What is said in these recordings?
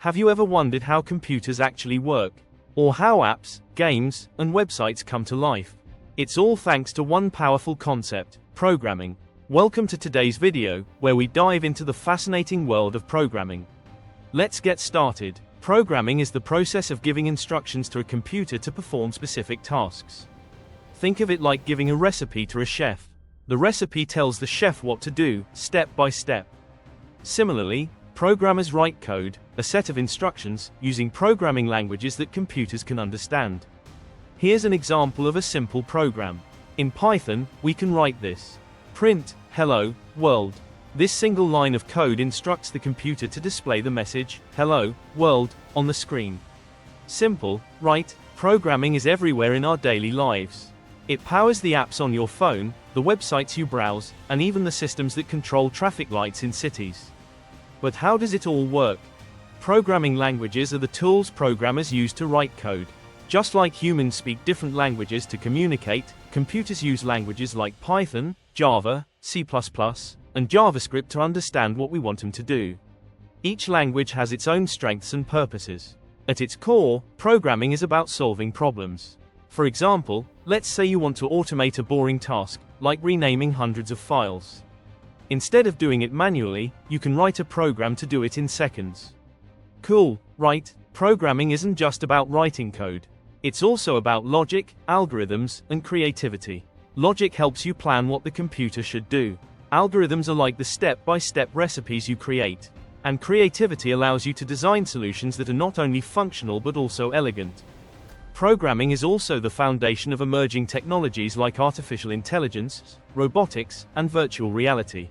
Have you ever wondered how computers actually work? Or how apps, games, and websites come to life? It's all thanks to one powerful concept: programming. Welcome to today's video, where we dive into the fascinating world of programming. Let's get started. Programming is the process of giving instructions to a computer to perform specific tasks. Think of it like giving a recipe to a chef. The recipe tells the chef what to do, step by step. Similarly, programmers write code, a set of instructions, using programming languages that computers can understand. Here's an example of a simple program. In Python, we can write this: print, hello, world. This single line of code instructs the computer to display the message, hello, world, on the screen. Simple, right? Programming is everywhere in our daily lives. It powers the apps on your phone, the websites you browse, and even the systems that control traffic lights in cities. But how does it all work? Programming languages are the tools programmers use to write code. Just like humans speak different languages to communicate, computers use languages like Python, Java, C++, and JavaScript to understand what we want them to do. Each language has its own strengths and purposes. At its core, programming is about solving problems. For example, let's say you want to automate a boring task, like renaming hundreds of files. Instead of doing it manually, you can write a program to do it in seconds. Cool, right? Programming isn't just about writing code. It's also about logic, algorithms, and creativity. Logic helps you plan what the computer should do. Algorithms are like the step-by-step recipes you create. And creativity allows you to design solutions that are not only functional but also elegant. Programming is also the foundation of emerging technologies like artificial intelligence, robotics, and virtual reality.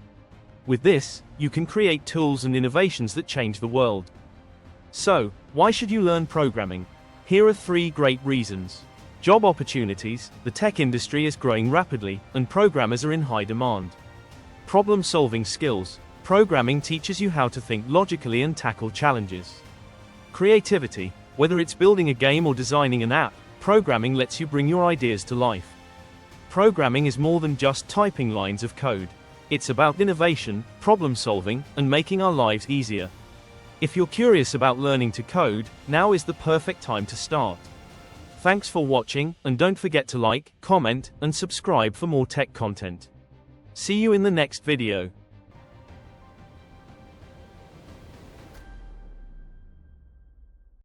With this, you can create tools and innovations that change the world. So, why should you learn programming? Here are 3 great reasons. Job opportunities: the tech industry is growing rapidly, and programmers are in high demand. Problem-solving skills: programming teaches you how to think logically and tackle challenges. Creativity: whether it's building a game or designing an app, programming lets you bring your ideas to life. Programming is more than just typing lines of code. It's about innovation, problem-solving, and making our lives easier. If you're curious about learning to code, now is the perfect time to start. Thanks for watching, and don't forget to like, comment, and subscribe for more tech content. See you in the next video.